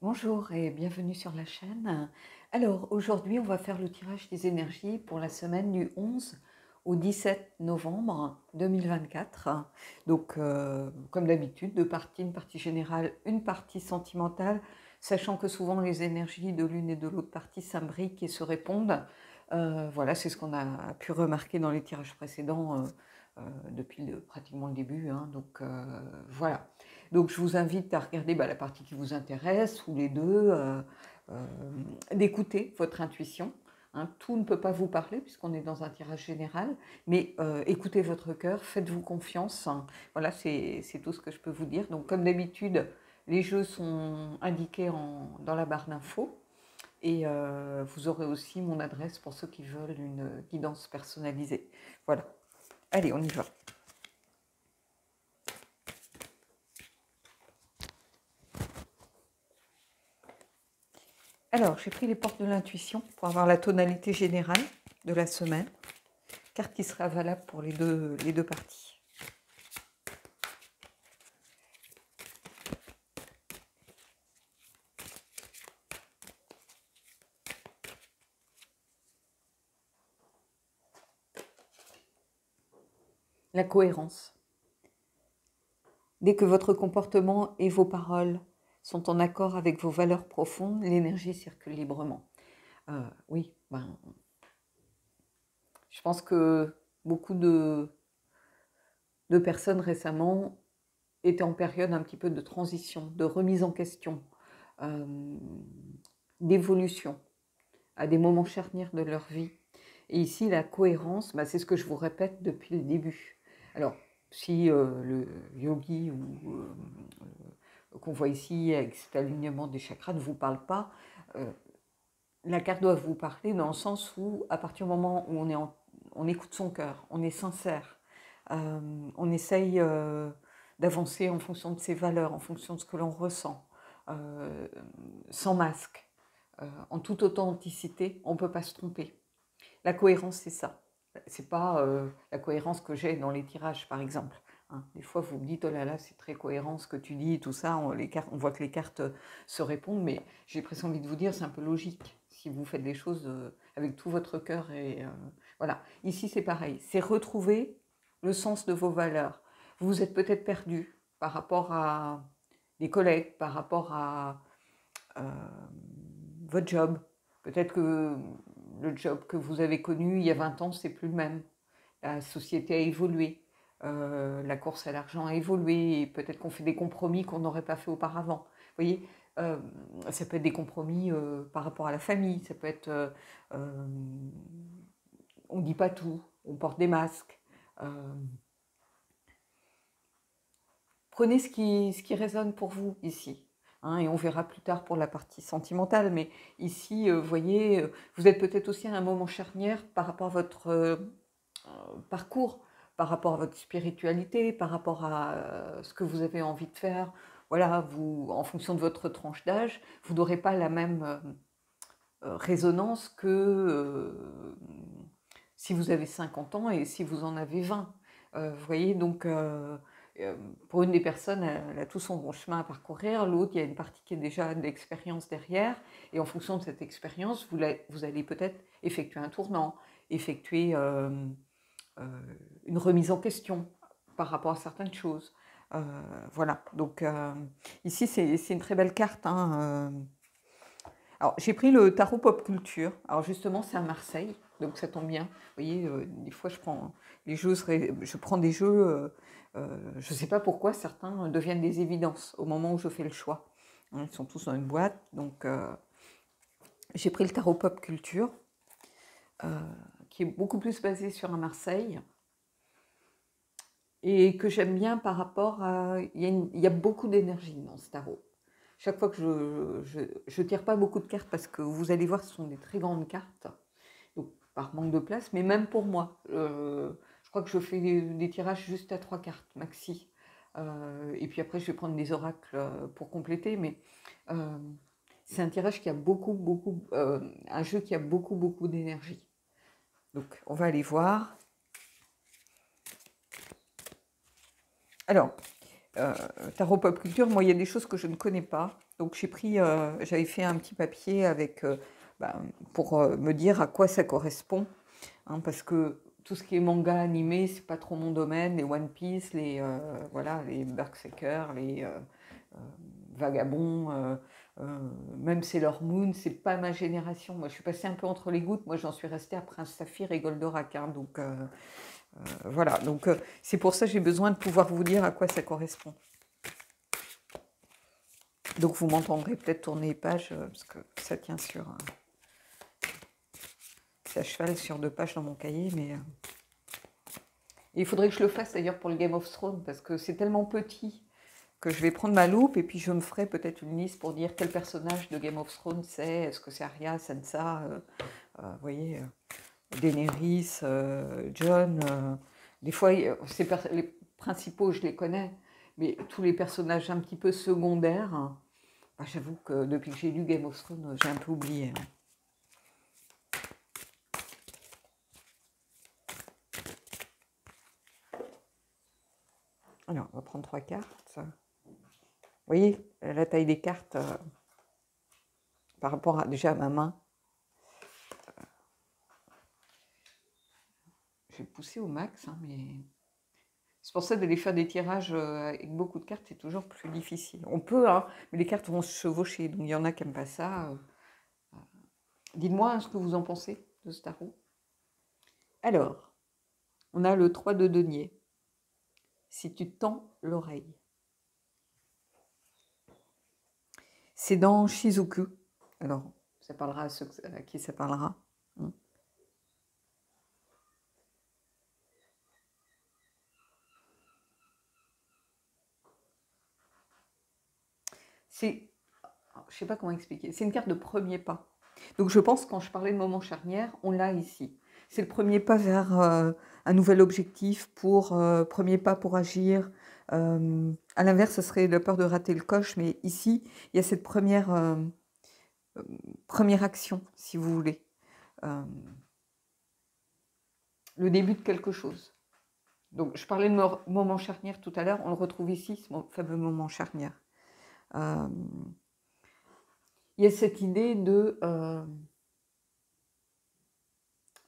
Bonjour et bienvenue sur la chaîne. Alors aujourd'hui, on va faire le tirage des énergies pour la semaine du 11 au 17 novembre 2024. Donc, comme d'habitude, deux parties, une partie générale, une partie sentimentale, sachant que souvent les énergies de l'une et de l'autre partie s'imbriquent et se répondent. Voilà, c'est ce qu'on a pu remarquer dans les tirages précédents depuis pratiquement le début. Donc, voilà. Donc, je vous invite à regarder la partie qui vous intéresse, ou les deux, d'écouter votre intuition. Tout ne peut pas vous parler, puisqu'on est dans un tirage général, mais écoutez votre cœur, faites-vous confiance. Voilà, c'est tout ce que je peux vous dire. Donc, comme d'habitude, les jeux sont indiqués dans la barre d'infos. Et vous aurez aussi mon adresse pour ceux qui veulent une guidance personnalisée. Voilà. Allez, on y va. Alors, j'ai pris les portes de l'intuition pour avoir la tonalité générale de la semaine. Carte qui sera valable pour les deux parties. La cohérence. Dès que votre comportement et vos paroles sont en accord avec vos valeurs profondes, l'énergie circule librement. Oui, je pense que beaucoup de personnes récemment étaient en période un petit peu de transition, de remise en question, d'évolution, à des moments charnières de leur vie. Et ici, la cohérence, c'est ce que je vous répète depuis le début. Alors, si le yogi qu'on voit ici avec cet alignement des chakras ne vous parle pas, la carte doit vous parler dans le sens où, à partir du moment où on écoute son cœur, on est sincère, on essaye d'avancer en fonction de ses valeurs, en fonction de ce que l'on ressent, sans masque, en toute authenticité, on ne peut pas se tromper. La cohérence, c'est ça. C'est pas la cohérence que j'ai dans les tirages, par exemple. Des fois, vous me dites, oh là là, c'est très cohérent ce que tu dis, tout ça. On voit que les cartes se répondent, mais j'ai presque envie de vous dire, c'est un peu logique. Si vous faites des choses avec tout votre cœur. Et voilà. Ici, c'est pareil. C'est retrouver le sens de vos valeurs. Vous vous êtes peut-être perdu par rapport à des collègues, par rapport à votre job. Peut-être que le job que vous avez connu il y a 20 ans, c'est plus le même. La société a évolué, la course à l'argent a évolué, et peut-être qu'on fait des compromis qu'on n'aurait pas fait auparavant. Vous voyez, ça peut être des compromis par rapport à la famille, ça peut être, on ne dit pas tout, on porte des masques. Prenez ce qui résonne pour vous ici. Et on verra plus tard pour la partie sentimentale, mais ici, vous voyez, vous êtes peut-être aussi à un moment charnière par rapport à votre parcours, par rapport à votre spiritualité, par rapport à ce que vous avez envie de faire. Voilà, vous, en fonction de votre tranche d'âge, vous n'aurez pas la même résonance que si vous avez 50 ans et si vous en avez 20. Vous voyez, donc pour une des personnes, elle a tout son bon chemin à parcourir, l'autre, il y a une partie qui est déjà de l'expérience derrière, et en fonction de cette expérience, vous allez peut-être effectuer un tournant, effectuer une remise en question par rapport à certaines choses. Voilà, donc ici, c'est une très belle carte. Alors, j'ai pris le tarot pop culture. Alors, justement, c'est à Marseille, donc ça tombe bien. Vous voyez, des fois, je prends des jeux, je ne sais pas pourquoi certains deviennent des évidences au moment où je fais le choix. Ils sont tous dans une boîte, donc j'ai pris le tarot pop culture, qui est beaucoup plus basé sur un Marseille, et que j'aime bien par rapport à... Il y a beaucoup d'énergie dans ce tarot. Chaque fois que je tire pas beaucoup de cartes, parce que vous allez voir, ce sont des très grandes cartes, donc par manque de place, mais même pour moi, je crois que je fais des tirages juste à 3 cartes maxi. Et puis après, je vais prendre des oracles pour compléter, mais c'est un tirage qui a un jeu qui a beaucoup d'énergie. Donc, on va aller voir. Alors, tarot pop culture, moi, il y a des choses que je ne connais pas. Donc, j'avais fait un petit papier avec, pour me dire à quoi ça correspond. Hein, parce que tout ce qui est manga animé, c'est pas trop mon domaine. Les One Piece, voilà, les Berserker, les Vagabonds, même Sailor Moon, c'est pas ma génération. Moi, je suis passée un peu entre les gouttes. Moi, j'en suis restée à Prince Saphir et Goldorak. Hein, donc, voilà. Donc, c'est pour ça que j'ai besoin de pouvoir vous dire à quoi ça correspond. Donc, vous m'entendrez peut-être tourner les pages, parce que ça tient sur... c'est à cheval sur 2 pages dans mon cahier, mais... il faudrait que je le fasse d'ailleurs pour le Game of Thrones, parce que c'est tellement petit que je vais prendre ma loupe et puis je me ferai peut-être une liste pour dire quel personnage de Game of Thrones c'est. Est-ce que c'est Arya, Sansa, vous voyez, Daenerys, Jon. Des fois, les principaux, je les connais, mais tous les personnages un petit peu secondaires, hein, j'avoue que depuis que j'ai lu Game of Thrones, j'ai un peu oublié. Hein. Alors, on va prendre 3 cartes. Vous voyez, la taille des cartes par rapport déjà à ma main. Je vais pousser au max, hein, mais c'est pour ça de les faire des tirages avec beaucoup de cartes, c'est toujours plus difficile. On peut, hein, mais les cartes vont se chevaucher, donc il y en a qui n'aiment pas ça. Dites-moi ce que vous en pensez de ce tarot. Alors, on a le 3 de denier. Si tu tends l'oreille. C'est dans Shizuku. Alors, ça parlera à ceux à qui ça parlera. Hein. Je ne sais pas comment expliquer. C'est une carte de premier pas. Donc, je pense, quand je parlais de moment charnière, on l'a ici. C'est le premier pas vers un nouvel objectif, premier pas pour agir. À l'inverse, ce serait la peur de rater le coche, mais ici, il y a cette première action, si vous voulez. Le début de quelque chose. Donc, je parlais de moment charnière tout à l'heure, on le retrouve ici, ce fameux moment charnière. Il y a cette idée de...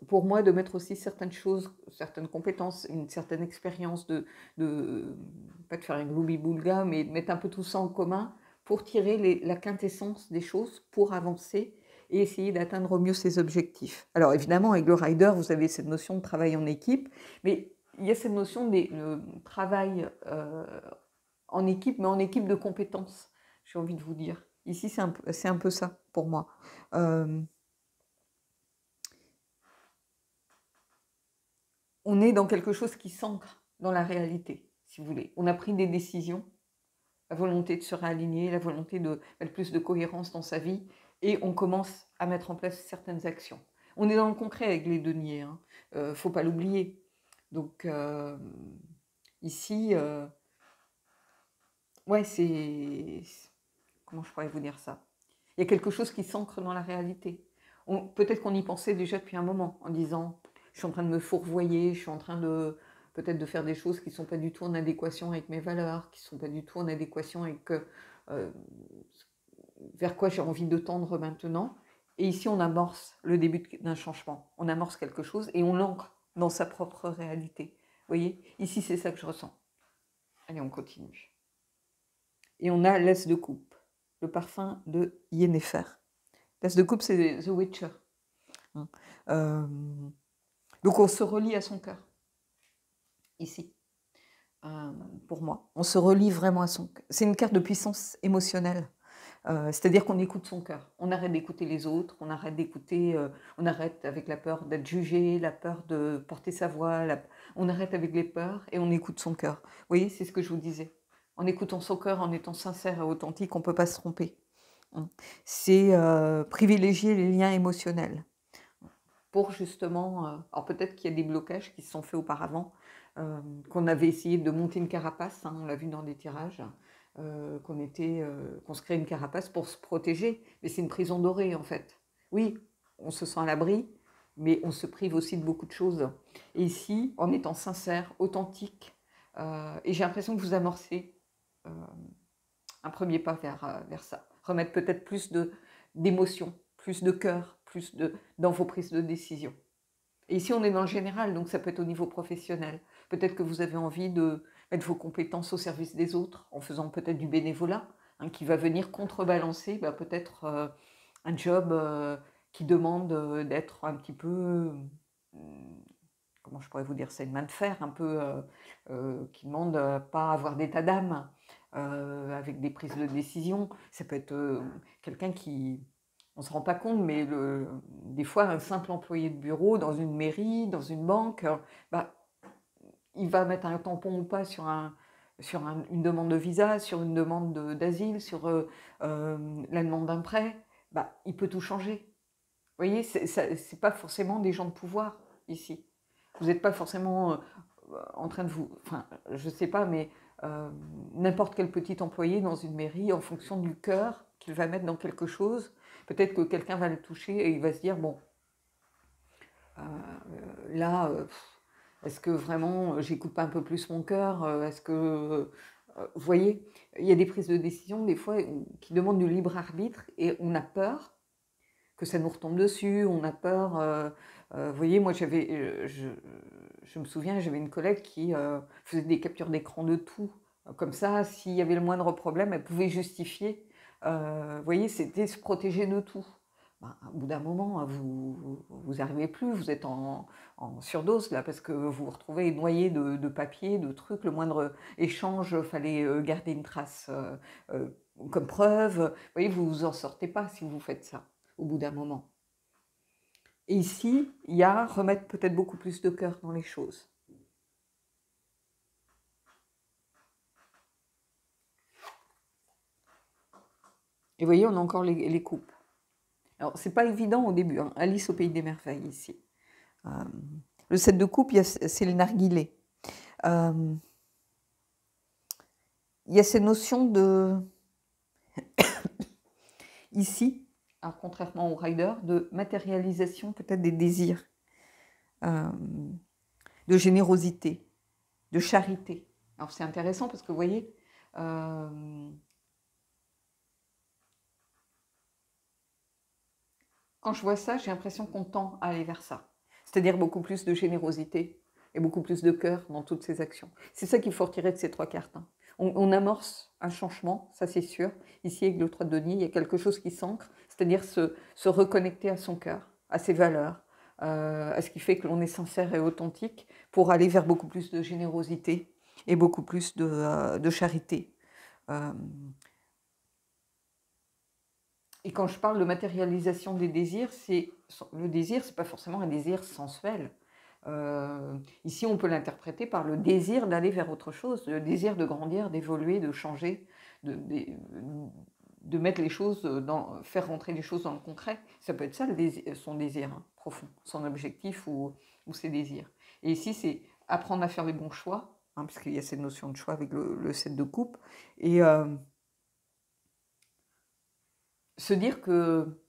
pour moi, de mettre aussi certaines choses, certaines compétences, une certaine expérience, pas de faire un gloubi-boulga, mais de mettre un peu tout ça en commun pour tirer la quintessence des choses, pour avancer et essayer d'atteindre au mieux ses objectifs. Alors évidemment, avec le rider, vous avez cette notion de travail en équipe, mais il y a cette notion de travail en équipe, mais en équipe de compétences, j'ai envie de vous dire. Ici, c'est un peu ça pour moi. On est dans quelque chose qui s'ancre dans la réalité, si vous voulez. On a pris des décisions, la volonté de se réaligner, la volonté de mettre plus de cohérence dans sa vie, et on commence à mettre en place certaines actions. On est dans le concret avec les deniers, hein. Faut pas l'oublier. Donc, ici, ouais, comment je pourrais vous dire ça? Il y a quelque chose qui s'ancre dans la réalité. Peut-être qu'on y pensait déjà depuis un moment, en disant... je suis en train de me fourvoyer, je suis en train de peut-être de faire des choses qui ne sont pas du tout en adéquation avec mes valeurs, qui ne sont pas du tout en adéquation avec vers quoi j'ai envie de tendre maintenant. Et ici, on amorce le début d'un changement. On amorce quelque chose et on l'ancre dans sa propre réalité. Vous voyez, ici, c'est ça que je ressens. Allez, on continue. Et on a l'As de coupe, le parfum de Yennefer. L'As de coupe, c'est The Witcher. Donc on se relie à son cœur, ici, pour moi. On se relie vraiment à son cœur. C'est une carte de puissance émotionnelle, c'est-à-dire qu'on écoute son cœur. On arrête d'écouter les autres, on arrête d'écouter, on arrête avec la peur d'être jugé, la peur de porter sa voix, on arrête avec les peurs et on écoute son cœur. Vous voyez, c'est ce que je vous disais. En écoutant son cœur, en étant sincère et authentique, on ne peut pas se tromper. C'est privilégier les liens émotionnels. Pour justement, alors peut-être qu'il y a des blocages qui se sont faits auparavant, qu'on avait essayé de monter une carapace, hein, on l'a vu dans des tirages, qu'on se crée une carapace pour se protéger, mais c'est une prison dorée en fait. Oui, on se sent à l'abri, mais on se prive aussi de beaucoup de choses. Et ici, en étant sincère, authentique, et j'ai l'impression que vous amorcez un premier pas vers ça. Remettre peut-être plus d'émotion, plus de cœur, dans vos prises de décision. Et ici, on est dans le général, donc ça peut être au niveau professionnel. Peut-être que vous avez envie de mettre vos compétences au service des autres, en faisant peut-être du bénévolat, hein, qui va venir contrebalancer peut-être un job qui demande d'être un petit peu, comment je pourrais vous dire ça, une main de fer, un peu, qui demande pas avoir d'état d'âme, avec des prises de décision. Ça peut être quelqu'un qui, on ne se rend pas compte, mais des fois, un simple employé de bureau dans une mairie, dans une banque, il va mettre un tampon ou pas sur une demande de visa, sur une demande d'asile, sur la demande d'un prêt. Il peut tout changer. Vous voyez, c'est pas forcément des gens de pouvoir ici. Vous n'êtes pas forcément en train de vous... Enfin, je ne sais pas, mais n'importe quel petit employé dans une mairie, en fonction du cœur qu'il va mettre dans quelque chose, peut-être que quelqu'un va le toucher et il va se dire, bon, là, est-ce que vraiment j'écoute pas un peu plus mon cœur? Est-ce que... vous voyez, il y a des prises de décision, des fois, qui demandent du libre arbitre et on a peur que ça nous retombe dessus, on a peur. Vous voyez, moi, je me souviens, j'avais une collègue qui faisait des captures d'écran de tout. Comme ça, s'il y avait le moindre problème, elle pouvait justifier. Vous voyez, c'était se protéger de tout. Au bout d'un moment, vous n'arrivez plus, vous êtes en surdose là, parce que vous vous retrouvez noyé de papiers, de trucs. Le moindre échange, fallait garder une trace comme preuve. Vous voyez, vous vous en sortez pas si vous faites ça, au bout d'un moment. Et ici, il y a remettre peut-être beaucoup plus de cœur dans les choses. Et vous voyez, on a encore les coupes. Alors, c'est pas évident au début, hein. Alice au pays des merveilles, ici. Le 7 de coupe, c'est le narguilé. Il y a ces notions de... ici, alors, contrairement au rider, de matérialisation peut-être des désirs, de générosité, de charité. Alors, c'est intéressant parce que, vous voyez... quand je vois ça, j'ai l'impression qu'on tend à aller vers ça. C'est-à-dire beaucoup plus de générosité et beaucoup plus de cœur dans toutes ces actions. C'est ça qu'il faut retirer de ces trois cartes, hein. On amorce un changement, ça c'est sûr. Ici, avec le 3 de denier, il y a quelque chose qui s'ancre, c'est-à-dire se reconnecter à son cœur, à ses valeurs, à ce qui fait que l'on est sincère et authentique pour aller vers beaucoup plus de générosité et beaucoup plus de charité. Et quand je parle de matérialisation des désirs, le désir, c'est pas forcément un désir sensuel. Ici, on peut l'interpréter par le désir d'aller vers autre chose, le désir de grandir, d'évoluer, de changer, de mettre les choses faire rentrer les choses dans le concret. Ça peut être ça son désir, hein, profond, son objectif ou ses désirs. Et ici, c'est apprendre à faire les bons choix, hein, parce qu'il y a cette notion de choix avec le 7 de coupe, et se dire que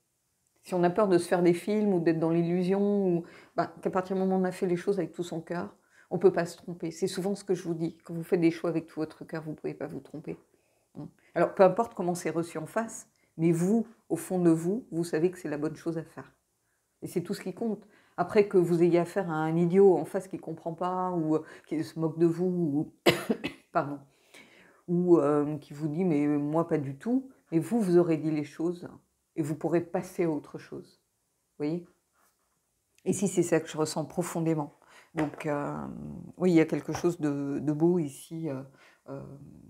si on a peur de se faire des films ou d'être dans l'illusion, qu'à partir du moment où on a fait les choses avec tout son cœur, on ne peut pas se tromper. C'est souvent ce que je vous dis. Quand vous faites des choix avec tout votre cœur, vous ne pouvez pas vous tromper. Alors, peu importe comment c'est reçu en face, mais vous, au fond de vous, vous savez que c'est la bonne chose à faire. Et c'est tout ce qui compte. Après que vous ayez affaire à un idiot en face qui ne comprend pas, ou qui se moque de vous, ou, pardon, ou qui vous dit « mais moi pas du tout », mais vous aurez dit les choses et vous pourrez passer à autre chose. Vous voyez? Et si c'est ça que je ressens profondément. Donc, oui, il y a quelque chose de beau ici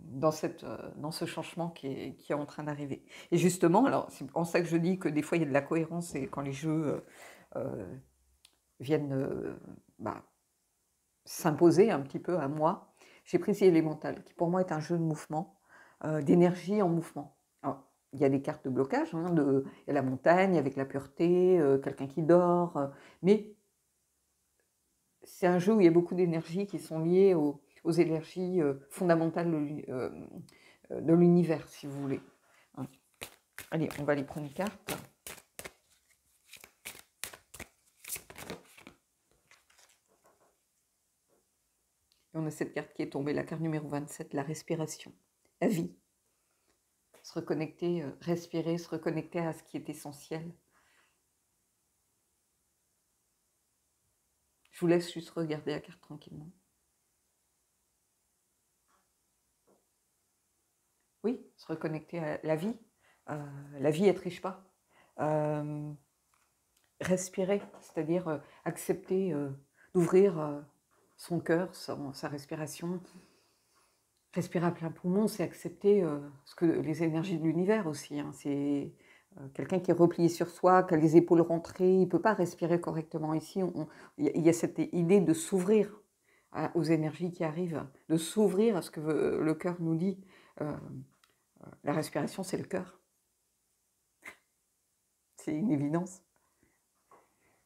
dans ce changement qui est en train d'arriver. Et justement, alors c'est en ça que je dis que des fois il y a de la cohérence et quand les jeux viennent s'imposer un petit peu à moi, j'ai pris The Elemental, qui pour moi est un jeu de mouvement, d'énergie en mouvement. Alors, il y a des cartes de blocage, hein, il y a la montagne avec la pureté, quelqu'un qui dort, mais c'est un jeu où il y a beaucoup d'énergies qui sont liées aux énergies fondamentales de l'univers, si vous voulez. Allez, on va aller prendre une carte. Et on a cette carte qui est tombée, la carte numéro 27, la respiration. la vie. Se reconnecter, respirer, se reconnecter à ce qui est essentiel. Je vous laisse juste regarder la carte tranquillement. Oui, se reconnecter à la vie. La vie, elle ne triche pas. Respirer, c'est-à-dire accepter d'ouvrir son cœur, sa respiration. Respirer à plein poumon, c'est accepter les énergies de l'univers aussi. Hein. C'est quelqu'un qui est replié sur soi, qui a les épaules rentrées, il ne peut pas respirer correctement. Ici, il y a cette idée de s'ouvrir aux énergies qui arrivent, de s'ouvrir à ce que le cœur nous dit. La respiration, c'est le cœur. C'est une évidence.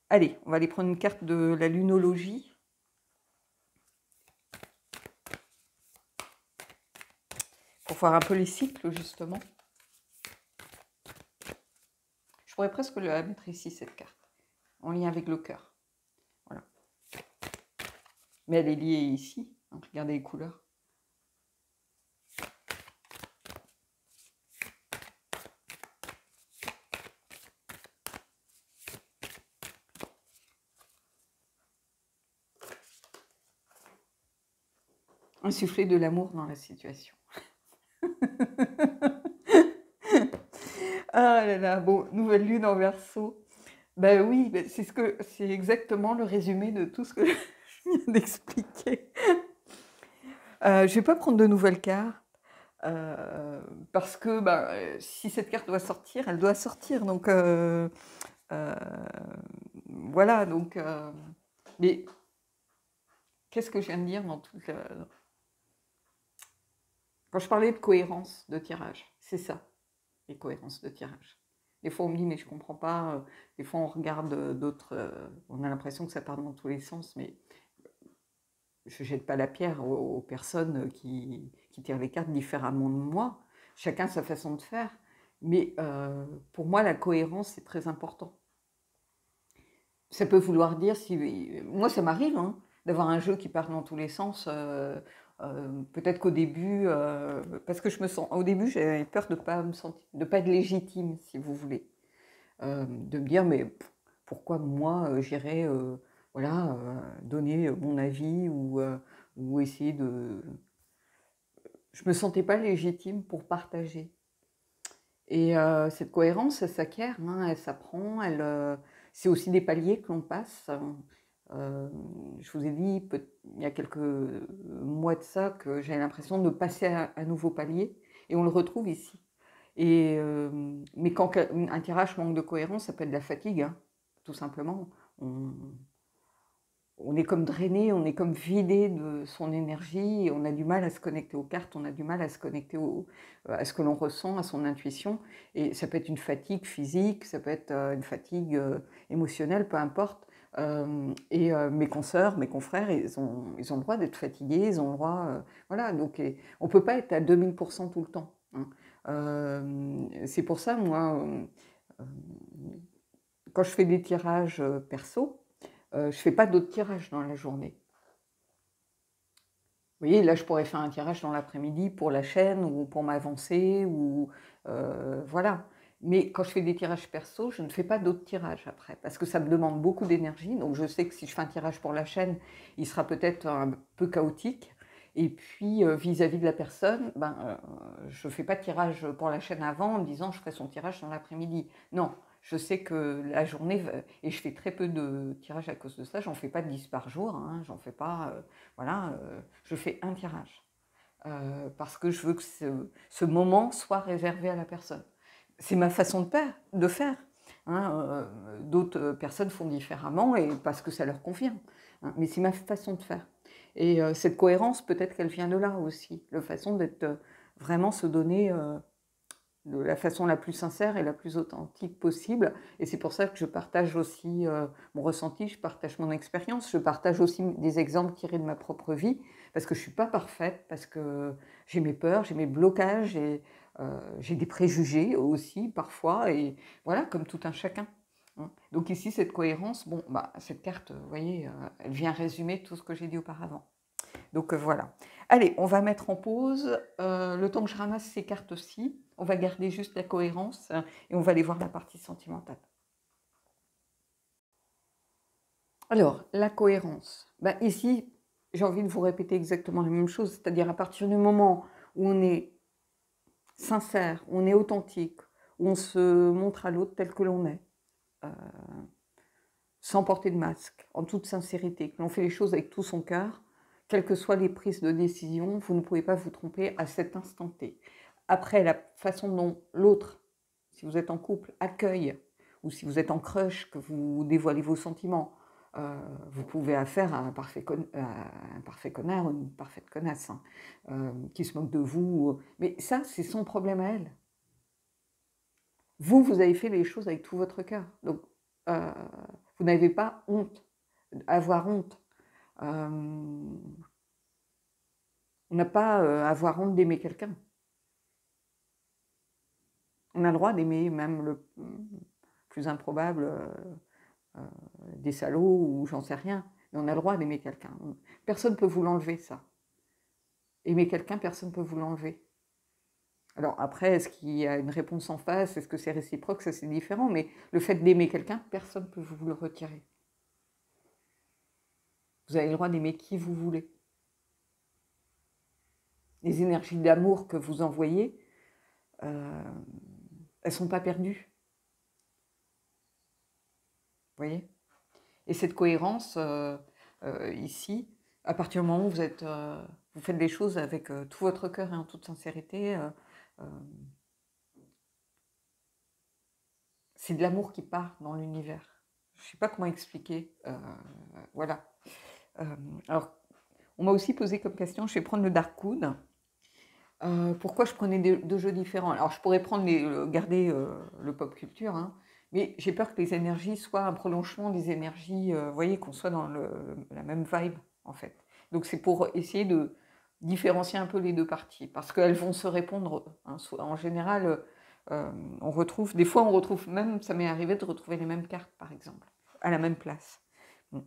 Allez, on va aller prendre une carte de la lunologie. Pour voir un peu les cycles, justement. Je pourrais presque la mettre ici, cette carte, en lien avec le cœur. Voilà. Mais elle est liée ici. Donc, regardez les couleurs. Insuffler de l'amour dans la situation. Ah là là, bon, nouvelle lune en Verseau. Ben oui, ben c'est exactement le résumé de tout ce que je viens d'expliquer. Je ne vais pas prendre de nouvelles cartes. Parce que si cette carte doit sortir, elle doit sortir. Donc voilà. Donc, mais qu'est-ce que je viens de dire dans toute Quand je parlais de cohérence de tirage, c'est ça, les cohérences de tirage. Des fois on me dit mais je comprends pas. Des fois on regarde d'autres, on a l'impression que ça part dans tous les sens, mais je jette pas la pierre aux personnes qui tirent les cartes différemment de moi. Chacun sa façon de faire. Mais pour moi, la cohérence, c'est très important. Ça peut vouloir dire, moi ça m'arrive, hein, d'avoir un jeu qui part dans tous les sens. Peut-être qu'au début, parce que au début, j'avais peur de pas me sentir, de pas être légitime, si vous voulez. De me dire, mais pourquoi moi, j'irais voilà, donner mon avis ou essayer de... Je me sentais pas légitime pour partager. Et cette cohérence, elle s'acquiert, hein, elle s'apprend, c'est aussi des paliers que l'on passe. Je vous ai dit, il y a quelques mois de ça, que j'avais l'impression de passer à un nouveau palier, et on le retrouve ici. Mais quand un tirage manque de cohérence, ça peut être de la fatigue, hein, tout simplement. On est comme drainé, on est comme vidé de son énergie, et on a du mal à se connecter aux cartes, on a du mal à se connecter à ce que l'on ressent, à son intuition. Et ça peut être une fatigue physique, ça peut être une fatigue émotionnelle, peu importe. Mes consoeurs, mes confrères, ils ont le droit d'être fatigués, ils ont le droit... voilà, donc on ne peut pas être à 2000% tout le temps. Hein. C'est pour ça, moi, quand je fais des tirages perso, je ne fais pas d'autres tirages dans la journée. Vous voyez, là, je pourrais faire un tirage dans l'après-midi pour la chaîne ou pour m'avancer, ou voilà. Mais quand je fais des tirages perso, je ne fais pas d'autres tirages après, parce que ça me demande beaucoup d'énergie. Donc je sais que si je fais un tirage pour la chaîne, il sera peut-être un peu chaotique. Et puis, vis-à-vis de la personne, je ne fais pas de tirage pour la chaîne avant en me disant je ferai son tirage dans l'après-midi. Non, je sais que la journée, et je fais très peu de tirages à cause de ça, j'en fais pas 10 par jour, hein, j'en fais pas, voilà, je fais un tirage. Parce que je veux que ce moment soit réservé à la personne. C'est ma façon de faire. Hein, d'autres personnes font différemment et parce que ça leur convient. Hein, mais c'est ma façon de faire. Et cette cohérence, peut-être qu'elle vient de là aussi. La façon d'être vraiment se donner de la façon la plus sincère et la plus authentique possible. Et c'est pour ça que je partage aussi mon ressenti, je partage mon expérience, je partage aussi des exemples tirés de ma propre vie, parce que je ne suis pas parfaite, parce que j'ai mes peurs, j'ai mes blocages, et j'ai des préjugés aussi parfois, et voilà, comme tout un chacun. Donc ici, cette cohérence, bon, cette carte, vous voyez, elle vient résumer tout ce que j'ai dit auparavant. Donc voilà. Allez, on va mettre en pause. Le temps que je ramasse ces cartes-ci, on va garder juste la cohérence et on va aller voir la partie sentimentale. Alors, la cohérence. Ben, ici, j'ai envie de vous répéter exactement la même chose, c'est-à-dire à partir du moment où on est sincère, où on est authentique, où on se montre à l'autre tel que l'on est, sans porter de masque, en toute sincérité, que l'on fait les choses avec tout son cœur, quelles que soient les prises de décision, vous ne pouvez pas vous tromper à cet instant T. Après, la façon dont l'autre, si vous êtes en couple, accueille, ou si vous êtes en crush, que vous dévoilez vos sentiments, vous pouvez affaire à un parfait connard ou une parfaite connasse, hein, qui se moque de vous. Mais ça, c'est son problème à elle. Vous, vous avez fait les choses avec tout votre cœur. Donc, vous n'avez pas honte, avoir honte. On n'a pas à avoir honte d'aimer quelqu'un. On a le droit d'aimer même le plus improbable, des salauds ou j'en sais rien. Mais on a le droit d'aimer quelqu'un. Personne ne peut vous l'enlever, ça. Aimer quelqu'un, personne ne peut vous l'enlever. Alors après, est-ce qu'il y a une réponse en face? Est-ce que c'est réciproque? Ça, c'est différent. Mais le fait d'aimer quelqu'un, personne ne peut vous le retirer. Vous avez le droit d'aimer qui vous voulez. Les énergies d'amour que vous envoyez, elles ne sont pas perdues. Vous voyez? Et cette cohérence, ici, à partir du moment où vous faites des choses avec tout votre cœur et en toute sincérité, c'est de l'amour qui part dans l'univers. Je ne sais pas comment expliquer. Voilà. Alors, on m'a aussi posé comme question, je vais prendre le Darkwood. Pourquoi je prenais deux jeux différents? Alors, je pourrais garder le pop culture, hein, mais j'ai peur que les énergies soient un prolongement des énergies, vous voyez, qu'on soit dans la même vibe, en fait. Donc, c'est pour essayer de différencier un peu les deux parties, parce qu'elles vont se répondre, hein, en général, des fois on retrouve même, ça m'est arrivé de retrouver les mêmes cartes, par exemple, à la même place. Bon.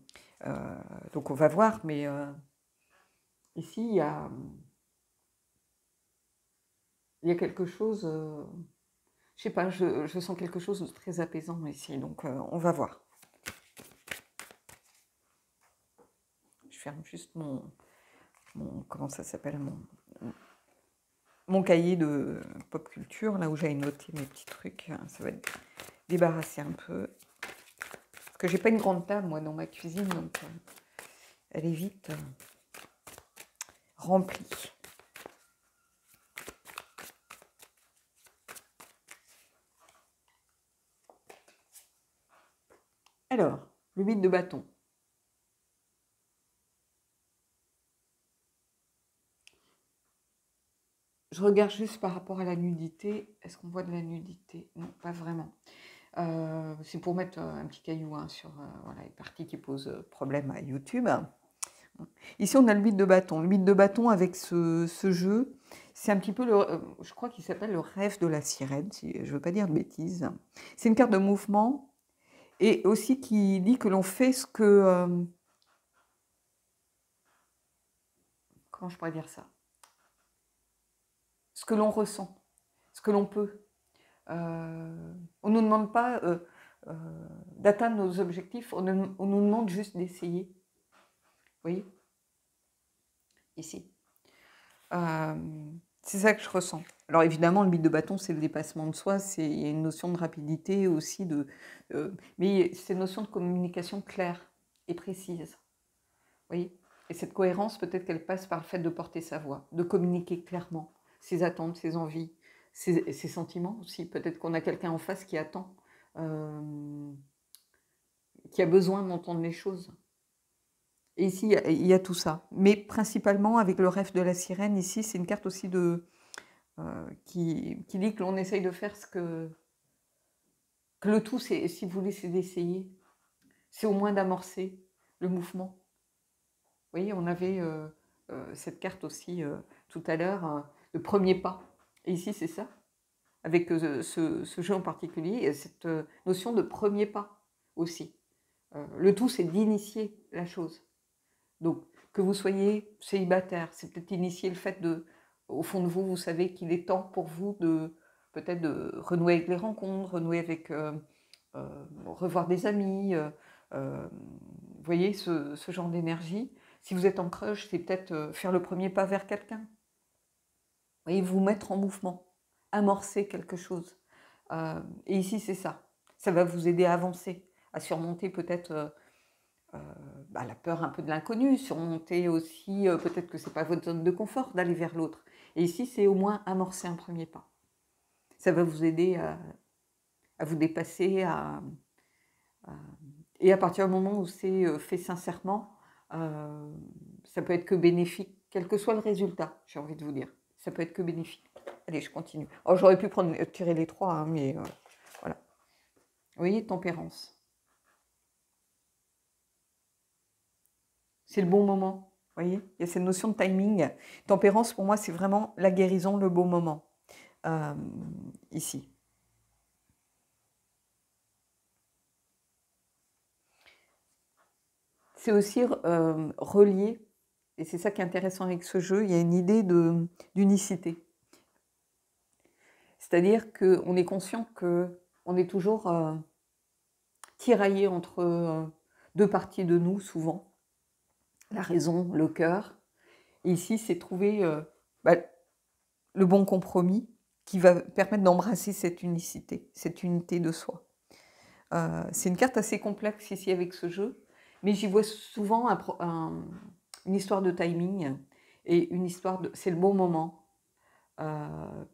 Donc, on va voir, mais ici, il y a quelque chose, je sais pas, je sens quelque chose de très apaisant ici, donc on va voir. Je ferme juste comment ça s'appelle, mon cahier de pop culture, là où j'avais noté mes petits trucs. Ça va être débarrasser un peu. Parce que j'ai pas une grande table, moi, dans ma cuisine, donc elle est vite remplie. Alors, le 8 de bâton. Je regarde juste par rapport à la nudité. Est-ce qu'on voit de la nudité? Non, pas vraiment. C'est pour mettre un petit caillou, hein, sur voilà, les parties qui posent problème à YouTube. Ici, on a le 8 de bâton. Le 8 de bâton avec ce jeu, c'est un petit peu, je crois qu'il s'appelle le rêve de la sirène, si je ne veux pas dire de bêtises. C'est une carte de mouvement et aussi qui dit que l'on fait ce que... comment je pourrais dire ça? Ce que l'on ressent, ce que l'on peut. On ne nous demande pas d'atteindre nos objectifs, on nous demande juste d'essayer. Vous voyez? Ici. C'est ça que je ressens. Alors évidemment, le 8 de bâton, c'est le dépassement de soi, il y a une notion de rapidité aussi, mais c'est une notion de communication claire et précise. Vous voyez? Et cette cohérence, peut-être qu'elle passe par le fait de porter sa voix, de communiquer clairement ses attentes, ses envies, ses sentiments aussi. Peut-être qu'on a quelqu'un en face qui attend, qui a besoin d'entendre les choses. Et ici, il y a tout ça. Mais principalement, avec le rêve de la sirène, ici, c'est une carte aussi qui dit que l'on essaye de faire que le tout, si vous voulez, c'est d'essayer. C'est au moins d'amorcer le mouvement. Vous voyez, on avait cette carte aussi tout à l'heure, le premier pas. Et ici, c'est ça. Avec ce jeu en particulier, cette notion de premier pas aussi. Le tout, c'est d'initier la chose. Donc, Que vous soyez célibataire, c'est peut-être initier le fait de, au fond de vous, vous savez qu'il est temps pour vous de peut-être de renouer avec les rencontres, renouer avec, revoir des amis, vous voyez, ce genre d'énergie. Si vous êtes en crush, c'est peut-être faire le premier pas vers quelqu'un. Vous voyez, vous mettre en mouvement, amorcer quelque chose. Et ici, c'est ça. Ça va vous aider à avancer, à surmonter peut-être la peur un peu de l'inconnu, surmonter aussi peut-être que c'est pas votre zone de confort d'aller vers l'autre. Et ici, c'est au moins amorcer un premier pas. Ça va vous aider à vous dépasser, et à partir du moment où c'est fait sincèrement, ça peut être que bénéfique, quel que soit le résultat, j'ai envie de vous dire. Ça peut être que bénéfique. Allez, je continue. Oh, j'aurais pu tirer les trois, hein, mais voilà. Vous voyez, tempérance. C'est le bon moment. Vous voyez, il y a cette notion de timing. Tempérance, pour moi, c'est vraiment la guérison, le bon moment. Ici. C'est aussi relié, et c'est ça qui est intéressant avec ce jeu, il y a une idée d'unicité. C'est-à-dire qu'on est conscient qu'on est toujours tiraillé entre deux parties de nous, souvent. La raison, le cœur. Et ici, c'est trouver le bon compromis qui va permettre d'embrasser cette unicité, cette unité de soi. C'est une carte assez complexe ici avec ce jeu, mais j'y vois souvent une histoire de timing et une histoire de... C'est le bon moment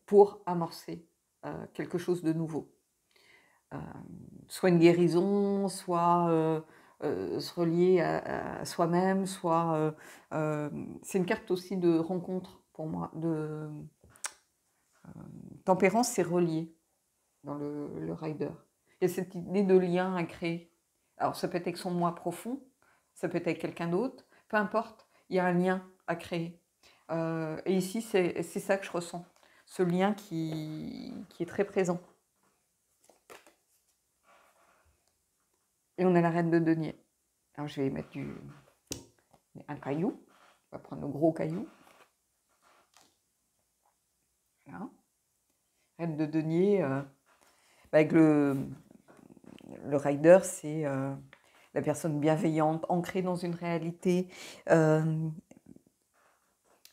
pour amorcer quelque chose de nouveau. Soit une guérison, soit se relier à soi-même, soit... c'est une carte aussi de rencontre pour moi. Tempérance, c'est relié dans le rider. Il y a cette idée de lien à créer. Alors ça peut être avec son moi profond, ça peut être avec quelqu'un d'autre, peu importe, il y a un lien à créer. Et ici, c'est ça que je ressens, ce lien qui est très présent. Et on a la reine de denier. Alors je vais mettre un caillou, on va prendre le gros caillou. Voilà. Reine de denier, avec le rider, c'est la personne bienveillante, ancrée dans une réalité.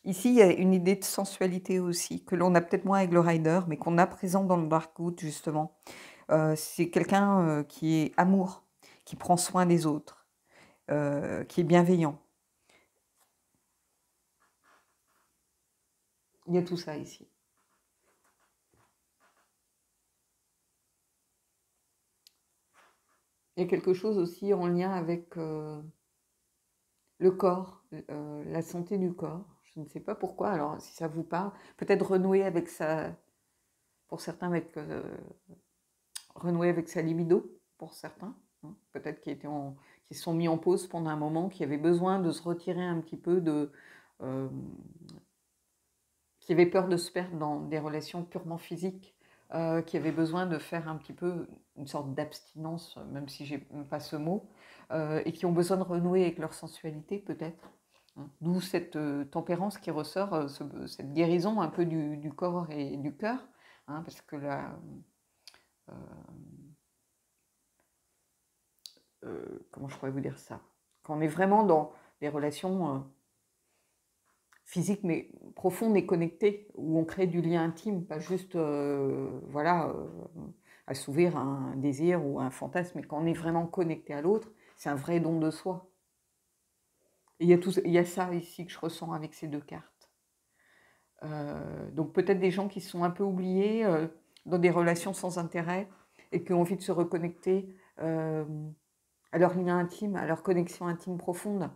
Ici, il y a une idée de sensualité aussi, que l'on a peut-être moins avec le rider, mais qu'on a présent dans le Darkwood, justement. C'est quelqu'un qui est amour, qui prend soin des autres, qui est bienveillant. Il y a tout ça ici. Il y a quelque chose aussi en lien avec le corps, la santé du corps. Je ne sais pas pourquoi, alors si ça vous parle, peut-être renouer avec pour certains, renouer avec sa libido, pour certains, hein, peut-être qui se sont mis en pause pendant un moment, qui avaient besoin de se retirer un petit peu qui avaient peur de se perdre dans des relations purement physiques, qui avaient besoin de faire un petit peu une sorte d'abstinence, même si j'ai pas ce mot, et qui ont besoin de renouer avec leur sensualité peut-être. Hein. D'où cette tempérance qui ressort, cette guérison un peu du corps et du cœur, hein, parce que comment je pourrais vous dire ça? Quand on est vraiment dans des relations physiques mais profondes et connectées, où on crée du lien intime, pas juste assouvir un désir ou un fantasme, mais quand on est vraiment connecté à l'autre, c'est un vrai don de soi. Et il y a ça ici que je ressens avec ces deux cartes. Donc peut-être des gens qui sont un peu oubliés dans des relations sans intérêt et qui ont envie de se reconnecter à leur lien intime, à leur connexion intime profonde.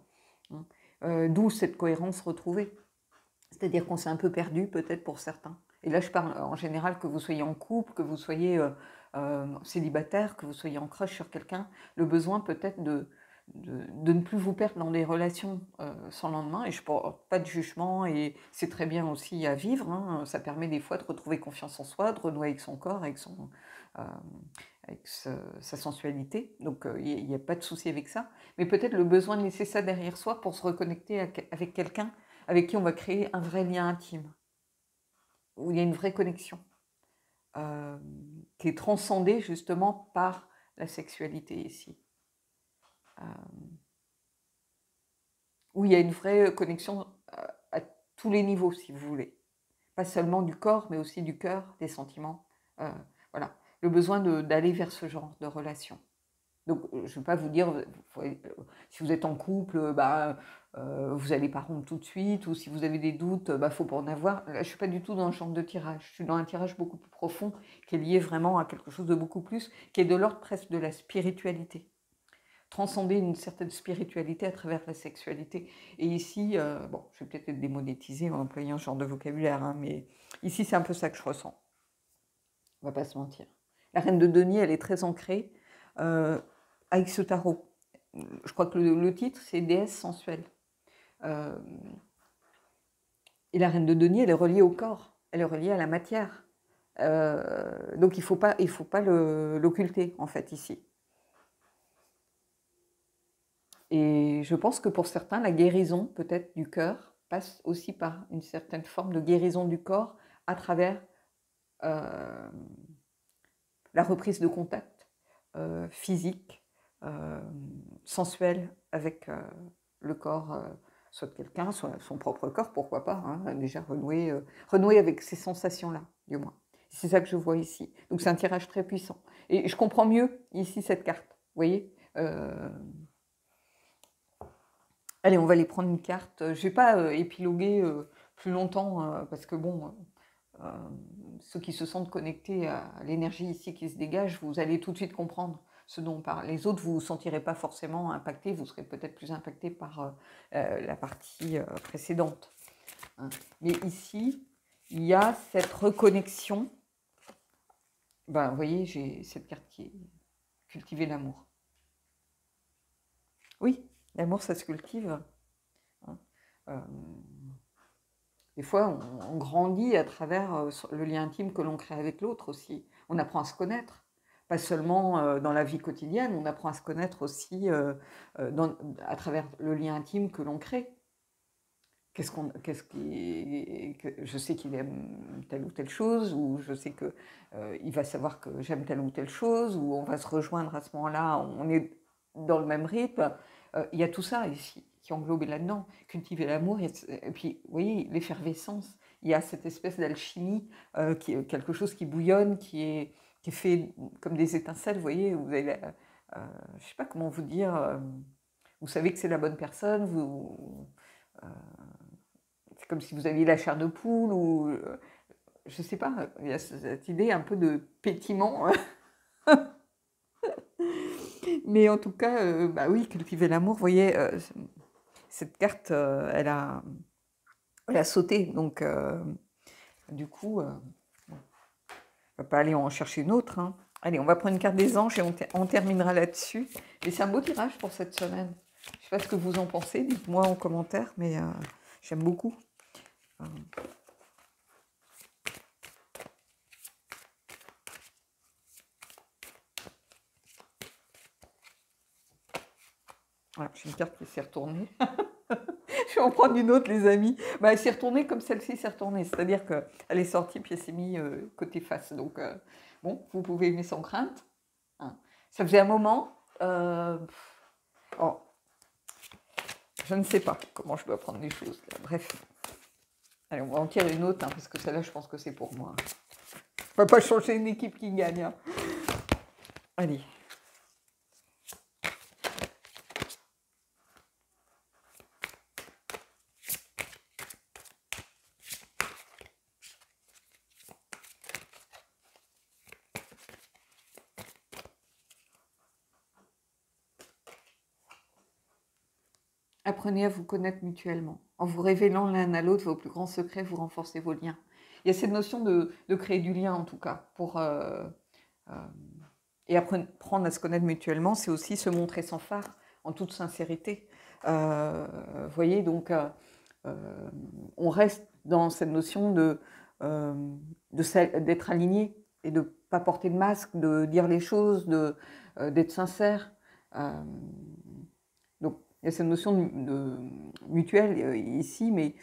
D'où cette cohérence retrouvée. C'est-à-dire qu'on s'est un peu perdu peut-être pour certains. Et là je parle en général que vous soyez en couple, que vous soyez célibataire, que vous soyez en crush sur quelqu'un, le besoin peut-être de ne plus vous perdre dans des relations sans lendemain. Et je porte pas de jugement et c'est très bien aussi à vivre. Hein. Ça permet des fois de retrouver confiance en soi, de renouer avec son corps, avec sa sensualité, donc il n'y a pas de souci avec ça, mais peut-être le besoin nécessaire derrière soi pour se reconnecter avec quelqu'un avec qui on va créer un vrai lien intime, où il y a une vraie connexion, qui est transcendée justement par la sexualité ici. Où il y a une vraie connexion à tous les niveaux, si vous voulez. Pas seulement du corps, mais aussi du cœur, des sentiments. Voilà, le besoin d'aller vers ce genre de relation. Donc, je ne vais pas vous dire, si vous êtes en couple, vous n'allez pas rompre tout de suite, ou si vous avez des doutes, il ne faut pas en avoir. Là, je ne suis pas du tout dans le genre de tirage. Je suis dans un tirage beaucoup plus profond, qui est lié vraiment à quelque chose de beaucoup plus, qui est de l'ordre presque de la spiritualité. Transcender une certaine spiritualité à travers la sexualité. Et ici, bon, je vais peut-être être démonétisée en employant ce genre de vocabulaire, hein, mais ici, c'est un peu ça que je ressens. On ne va pas se mentir. La reine de denier, elle est très ancrée avec ce tarot. Je crois que le titre, c'est déesse sensuelle. Et la reine de denier, elle est reliée au corps, elle est reliée à la matière. Donc il faut pas l'occulter, en fait, ici. Et je pense que pour certains, la guérison, peut-être, du cœur, passe aussi par une certaine forme de guérison du corps à travers la reprise de contact physique, sensuel avec le corps, soit de quelqu'un, soit son propre corps, pourquoi pas, hein, déjà renouer avec ces sensations-là, du moins. C'est ça que je vois ici. Donc c'est un tirage très puissant. Et je comprends mieux ici cette carte, vous voyez. Allez, on va aller prendre une carte. Je ne vais pas épiloguer plus longtemps, parce que bon, ceux qui se sentent connectés à l'énergie ici qui se dégage, vous allez tout de suite comprendre ce dont on parle. Les autres, vous ne vous sentirez pas forcément impactés, vous serez peut-être plus impactés par la partie précédente. Hein. Mais ici, il y a cette reconnexion. Ben, vous voyez, j'ai cette carte qui est cultiver l'amour. Oui, l'amour, ça se cultive. Hein. Des fois, on grandit à travers le lien intime que l'on crée avec l'autre aussi. On apprend à se connaître. Pas seulement dans la vie quotidienne, on apprend à se connaître aussi à travers le lien intime que l'on crée. Je sais qu'il aime telle ou telle chose, ou je sais qu'il va savoir que j'aime telle ou telle chose, ou on va se rejoindre à ce moment-là, on est dans le même rythme. Il y a tout ça ici qui est englobé là-dedans. Cultiver l'amour, et puis, vous voyez, l'effervescence. Il y a cette espèce d'alchimie, qui est quelque chose qui bouillonne, qui est fait comme des étincelles, vous voyez. Vous avez, je ne sais pas comment vous dire, vous savez que c'est la bonne personne, c'est comme si vous aviez la chair de poule, ou je ne sais pas, il y a cette idée un peu de pétillement. Mais en tout cas, bah oui, cultiver l'amour, vous voyez, cette carte, elle a sauté, donc du coup, on ne va pas aller en chercher une autre. Hein. Allez, on va prendre une carte des anges et on terminera là-dessus. Et c'est un beau tirage pour cette semaine. Je ne sais pas ce que vous en pensez, dites-moi en commentaire, mais j'aime beaucoup. Voilà, j'ai une carte qui s'est retournée. Je vais en prendre une autre, les amis. Bah, elle s'est retournée comme celle-ci s'est retournée. C'est-à-dire qu'elle est sortie puis elle s'est mise côté face. Donc, bon, vous pouvez aimer sans crainte. Hein. Ça faisait un moment. Oh, je ne sais pas comment je dois prendre les choses. Là. Bref. Allez, on va en tirer une autre, hein, parce que celle-là, je pense que c'est pour moi. On ne va pas changer une équipe qui gagne. Hein. Allez. Apprenez à vous connaître mutuellement. En vous révélant l'un à l'autre vos plus grands secrets, vous renforcez vos liens. Il y a cette notion de créer du lien, en tout cas. Et apprendre à se connaître mutuellement, c'est aussi se montrer sans phare, en toute sincérité. Vous voyez, donc, on reste dans cette notion d'être aligné et de pas porter de masque, de dire les choses, d'être sincère. Donc, il y a cette notion de mutuelle ici, mais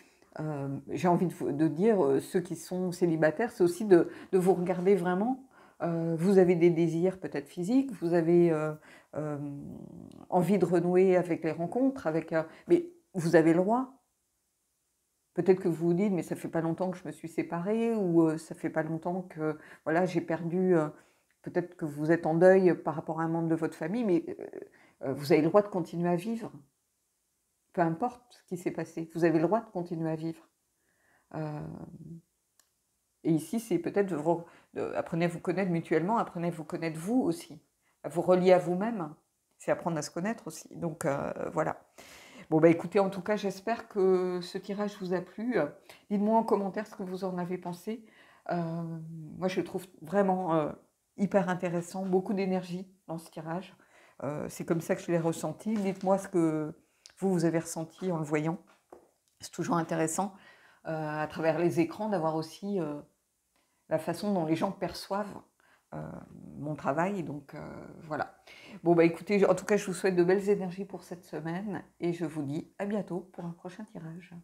j'ai envie de dire, ceux qui sont célibataires, c'est aussi de vous regarder vraiment. Vous avez des désirs peut-être physiques, vous avez euh, envie de renouer avec les rencontres, mais vous avez le droit. Peut-être que vous vous dites, mais ça fait pas longtemps que je me suis séparée, ou ça fait pas longtemps que voilà, j'ai perdu. Peut-être que vous êtes en deuil par rapport à un membre de votre famille, mais vous avez le droit de continuer à vivre. Peu importe ce qui s'est passé, vous avez le droit de continuer à vivre. Euh, et ici, c'est peut-être apprenez à vous connaître mutuellement, apprenez à vous connaître vous aussi, à vous relier à vous-même. C'est apprendre à se connaître aussi. Donc voilà. Bon, bah écoutez, en tout cas, j'espère que ce tirage vous a plu. Dites-moi en commentaire ce que vous en avez pensé. Moi, je le trouve vraiment hyper intéressant, beaucoup d'énergie dans ce tirage. C'est comme ça que je l'ai ressenti. Dites-moi ce que vous avez ressenti en le voyant. C'est toujours intéressant, à travers les écrans, d'avoir aussi la façon dont les gens perçoivent mon travail. Donc voilà. Bon, bah écoutez, en tout cas, je vous souhaite de belles énergies pour cette semaine et je vous dis à bientôt pour un prochain tirage.